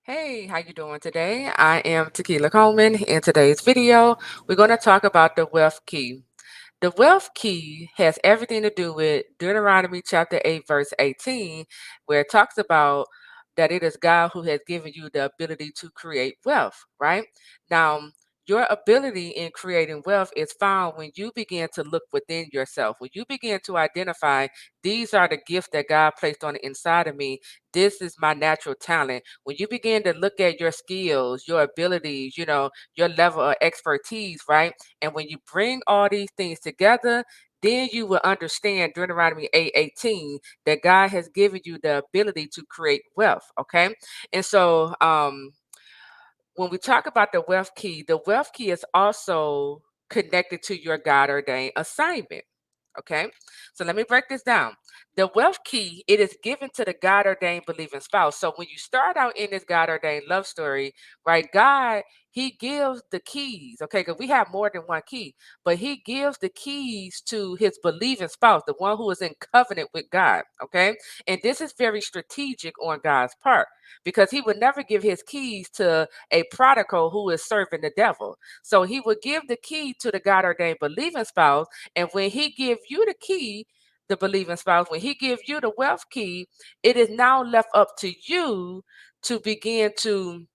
Hey, how you doing today? I am Taquila Coleman. In today's video, we're going to talk about the wealth key. The wealth key has everything to do with Deuteronomy chapter 8, verse 18, where it talks about that it is God who has given you the ability to create wealth, right? Now, your ability in creating wealth is found when you begin to look within yourself. When you begin to identify, these are the gifts that God placed on the inside of me. This is my natural talent. When you begin to look at your skills, your abilities, your level of expertise, right? And when you bring all these things together, then you will understand Deuteronomy 8:18 that God has given you the ability to create wealth. Okay. And so when we talk about the wealth key is also connected to your God ordained assignment. Okay. So let me break this down. The wealth key, it is given to the God ordained believing spouse. So when you start out in this God ordained love story, right? God, he gives the keys, okay? Because we have more than one key, but he gives the keys to his believing spouse, the one who is in covenant with God, okay? And this is very strategic on God's part because he would never give his keys to a prodigal who is serving the devil. So he would give the key to the God ordained believing spouse, and when he give you the key, the believing spouse, when he give you the wealth key, it is now left up to you to begin to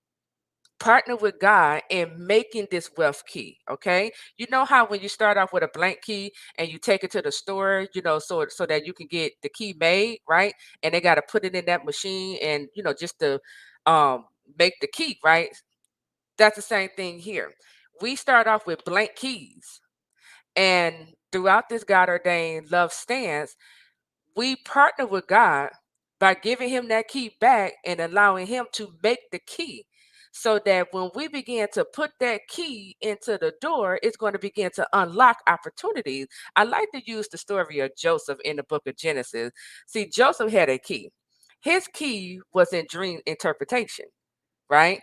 partner with God in making this wealth key. Okay. You know how when you start off with a blank key and you take it to the store, so that you can get the key made, right? And they got to put it in that machine and just to um make the key, right? That's the same thing here. We start off with blank keys, and throughout this God ordained love stance, we partner with God by giving him that key back and allowing him to make the key. So that when we begin to put that key into the door, it's going to begin to unlock opportunities. I like to use the story of Joseph in the book of Genesis. See, Joseph had a key. His key was in dream interpretation, right?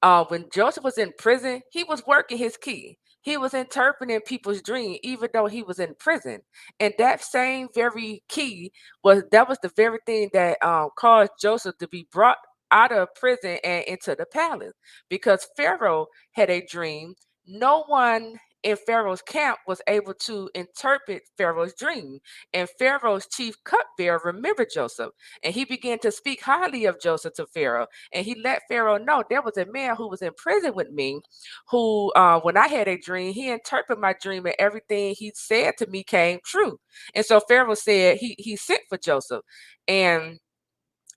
When Joseph was in prison, he was working his key. He was interpreting people's dream, even though he was in prison. And that same very key was the very thing that caused Joseph to be brought out of prison and into the palace, because Pharaoh had a dream. No one in Pharaoh's camp was able to interpret Pharaoh's dream, and Pharaoh's chief cupbearer remembered Joseph, and he began to speak highly of Joseph to Pharaoh, and he let Pharaoh know there was a man who was in prison with me, who, when I had a dream, he interpreted my dream, and everything he said to me came true. And so Pharaoh said he sent for Joseph, and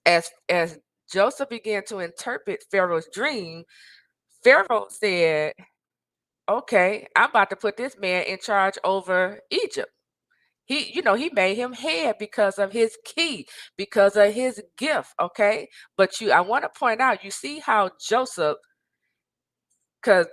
as Joseph began to interpret Pharaoh's dream, Pharaoh said, "Okay, I'm about to put this man in charge over Egypt." He made him head because of his key, because of his gift. Okay. But I want to point out, you see how Joseph, because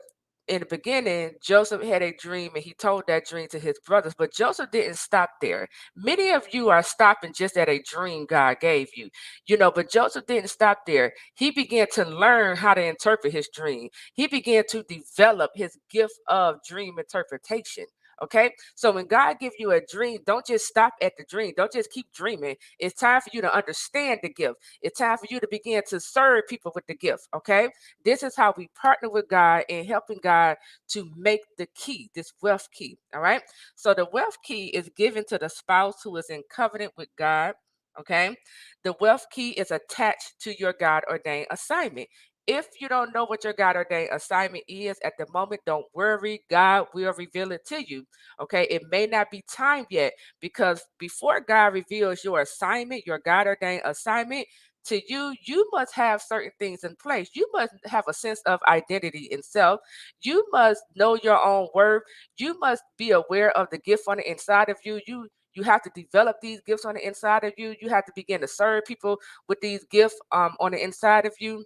in the beginning, Joseph had a dream and he told that dream to his brothers, but Joseph didn't stop there. Many of you are stopping just at a dream God gave you, but Joseph didn't stop there. He began to learn how to interpret his dream. He began to develop his gift of dream interpretation. Okay. So when God gives you a dream, don't just stop at the dream. Don't just keep dreaming. It's time for you to understand the gift. It's time for you to begin to serve people with the gift. Okay. This is how we partner with God in helping God to make the key, this wealth key. All right. So the wealth key is given to the spouse who is in covenant with God. Okay. The wealth key is attached to your God ordained assignment. If you don't know what your God ordained assignment is at the moment, don't worry. God will reveal it to you. Okay. It may not be time yet, because before God reveals your assignment, your God ordained assignment, to you, you must have certain things in place. You must have a sense of identity in self. You must know your own worth. You must be aware of the gift on the inside of you. You have to develop these gifts on the inside of you. You have to begin to serve people with these gifts on the inside of you.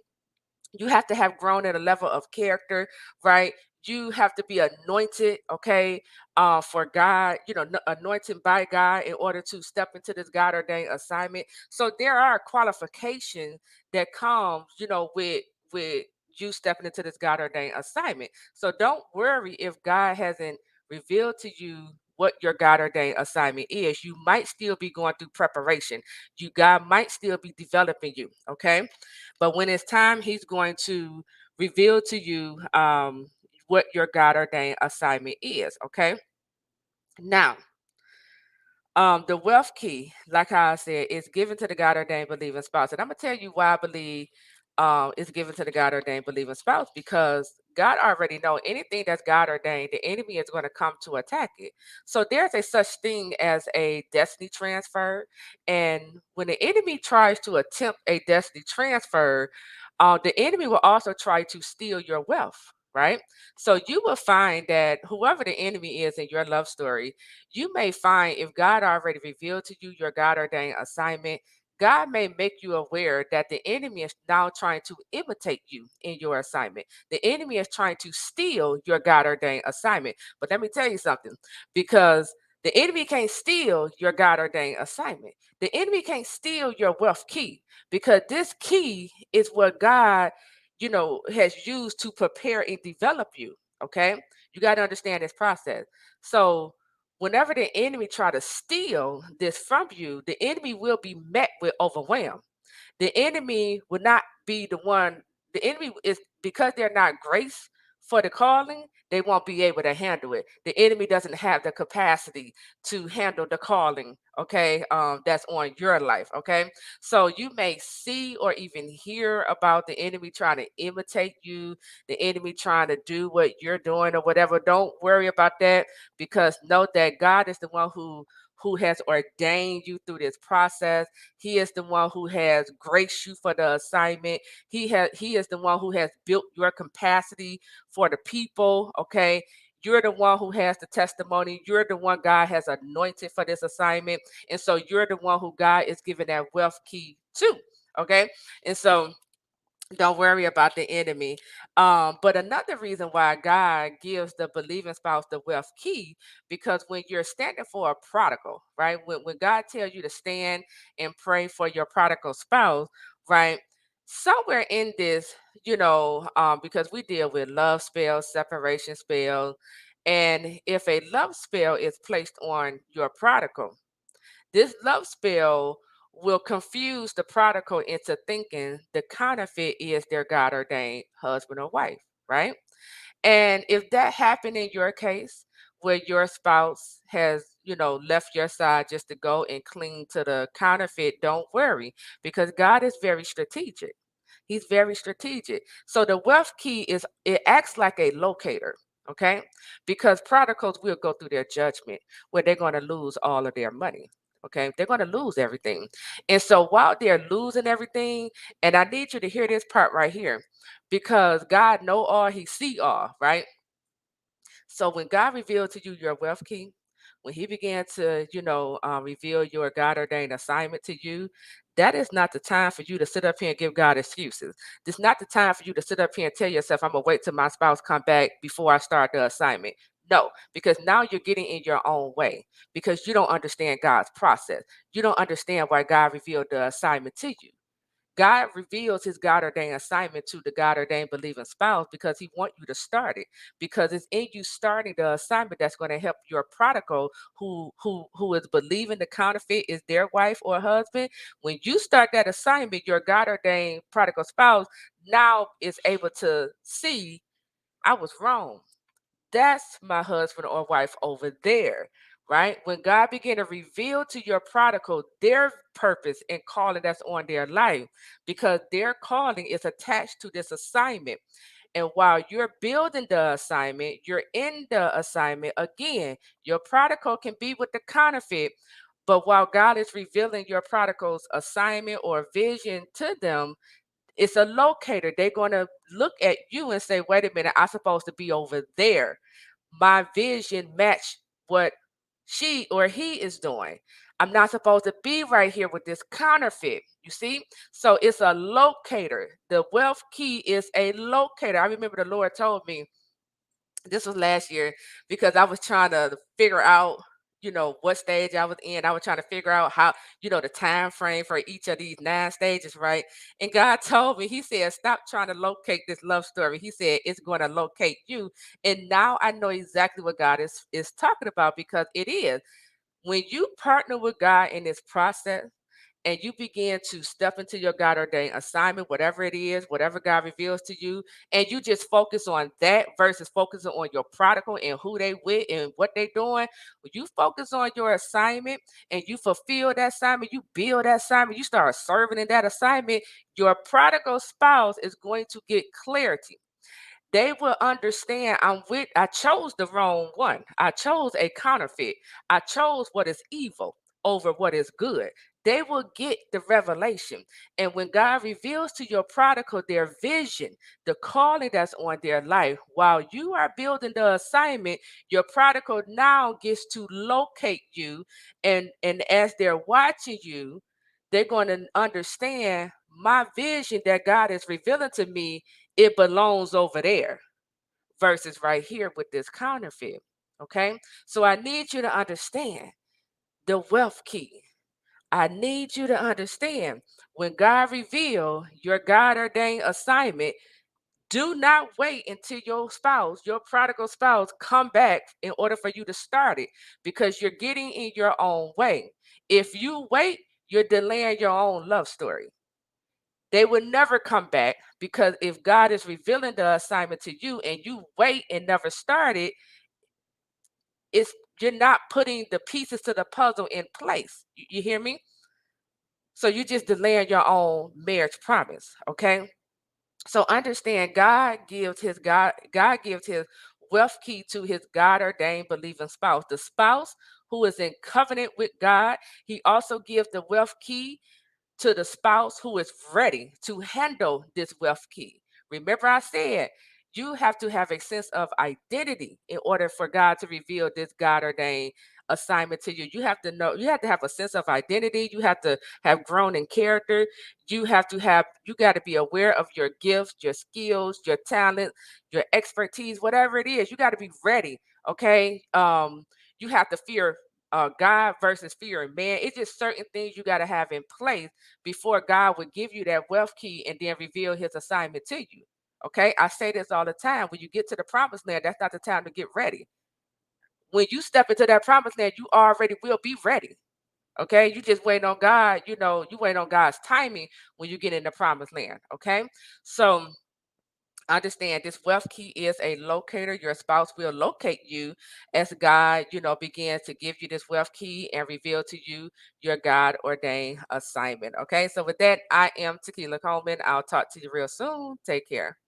You have to have grown at a level of character, right? You have to be anointed, okay, for God, anointed by God in order to step into this God ordained assignment. So there are qualifications that come, with you stepping into this God ordained assignment. So don't worry if God hasn't revealed to you what your God ordained assignment is. You might still be going through preparation. God might still be developing you. Okay. But when it's time, He's going to reveal to you what your God ordained assignment is. Okay. Now, the wealth key, like how I said, is given to the God ordained believing spouse. And I'm gonna tell you why I believe it's given to the God ordained believing spouse, because God already know anything that's God ordained, the enemy is going to come to attack it. So there's a such thing as a destiny transfer. And when the enemy tries to attempt a destiny transfer, the enemy will also try to steal your wealth, right? So you will find that whoever the enemy is in your love story, you may find, if God already revealed to you your God ordained assignment, God may make you aware that the enemy is now trying to imitate you in your assignment. The enemy is trying to steal your God ordained assignment. But let me tell you something, because the enemy can't steal your God ordained assignment. The enemy can't steal your wealth key, because this key is what God, has used to prepare and develop you. Okay. You got to understand this process. So, whenever the enemy try to steal this from you, the enemy will be met with overwhelm. The enemy will not be the one. The enemy is, because they're not grace for the calling, they won't be able to handle it. The enemy doesn't have the capacity to handle the calling, okay, that's on your life, okay? So you may see or even hear about the enemy trying to imitate you, the enemy trying to do what you're doing or whatever. Don't worry about that, because know that God is the one who has ordained you through this process. He is the one who has graced you for the assignment. He is the one who has built your capacity for the people. Okay. You're the one who has the testimony. You're the one God has anointed for this assignment. And so you're the one who God is giving that wealth key to. Okay. And so don't worry about the enemy. But another reason why God gives the believing spouse the wealth key, because when you're standing for a prodigal, right? When God tells you to stand and pray for your prodigal spouse, right? Somewhere in this, because we deal with love spells, separation spells, and if a love spell is placed on your prodigal, this love spell will confuse the prodigal into thinking the counterfeit is their God ordained husband or wife, right? And if that happened in your case, where your spouse has, left your side just to go and cling to the counterfeit, don't worry, because God is very strategic. He's very strategic. So the wealth key is, it acts like a locator, okay? Because prodigals will go through their judgment where they're going to lose all of their money. Okay, they're going to lose everything. And so while they're losing everything, and I need you to hear this part right here, because God know all, He see all, right? So when God revealed to you your wealth key, when He began to, reveal your God ordained assignment to you, that is not the time for you to sit up here and give God excuses. This is not the time for you to sit up here and tell yourself, I'm gonna wait till my spouse come back before I start the assignment. No, because now you're getting in your own way, because you don't understand God's process. You don't understand why God revealed the assignment to you. God reveals His God ordained assignment to the God ordained believing spouse, because He wants you to start it. Because it's in you starting the assignment that's going to help your prodigal, who is believing the counterfeit is their wife or husband. When you start that assignment, your God ordained prodigal spouse now is able to see, I was wrong. That's my husband or wife over there, right? When God began to reveal to your prodigal their purpose and calling that's on their life, because their calling is attached to this assignment. And while you're building the assignment, you're in the assignment again. Your prodigal can be with the counterfeit, but while God is revealing your prodigal's assignment or vision to them, it's a locator. They're going to look at you and say, wait a minute, I'm supposed to be over there. My vision match what she or he is doing. I'm not supposed to be right here with this counterfeit. You see? So it's a locator. The wealth key is a locator. I remember the Lord told me, this was last year, because I was trying to figure out, what stage I was in. I was trying to figure out how, the time frame for each of these 9 stages, right? And God told me, He said, stop trying to locate this love story. He said, it's going to locate you. And now I know exactly what God is talking about, because it is. When you partner with God in this process, and you begin to step into your God ordained assignment, whatever it is, whatever God reveals to you, and you just focus on that versus focusing on your prodigal and who they with and what they doing. When you focus on your assignment and you fulfill that assignment, you build that assignment, you start serving in that assignment, your prodigal spouse is going to get clarity. They will understand I chose the wrong one. I chose a counterfeit. I chose what is evil over what is good. They will get the revelation. And when God reveals to your prodigal their vision, the calling that's on their life, while you are building the assignment, your prodigal now gets to locate you. And as they're watching you, they're going to understand my vision that God is revealing to me, it belongs over there versus right here with this counterfeit. Okay. So I need you to understand the wealth key. I need you to understand, when God reveal your God ordained assignment, do not wait until your prodigal spouse, come back in order for you to start it, because you're getting in your own way. If you wait, you're delaying your own love story. They will never come back, because if God is revealing the assignment to you and you wait and never start it, it's you're not putting the pieces to the puzzle in place. You hear me? So you just delaying your own marriage promise. Okay. So understand, God gives his wealth key to his God ordained believing spouse. The spouse who is in covenant with God, he also gives the wealth key to the spouse who is ready to handle this wealth key. Remember, I said you have to have a sense of identity in order for God to reveal this God ordained assignment to you. You have to know, you have to have a sense of identity. You have to have grown in character. You got to be aware of your gifts, your skills, your talent, your expertise, whatever it is. You got to be ready. Okay. You have to fear God versus fearing man. It's just certain things you got to have in place before God would give you that wealth key and then reveal his assignment to you. Okay. I say this all the time. When you get to the promised land, that's not the time to get ready. When you step into that promised land, you already will be ready. Okay. You just wait on God, you wait on God's timing when you get in the promised land. Okay. So understand, this wealth key is a locator. Your spouse will locate you as God, begins to give you this wealth key and reveal to you your God ordained assignment. Okay. So with that, I am Taquila Coleman. I'll talk to you real soon. Take care.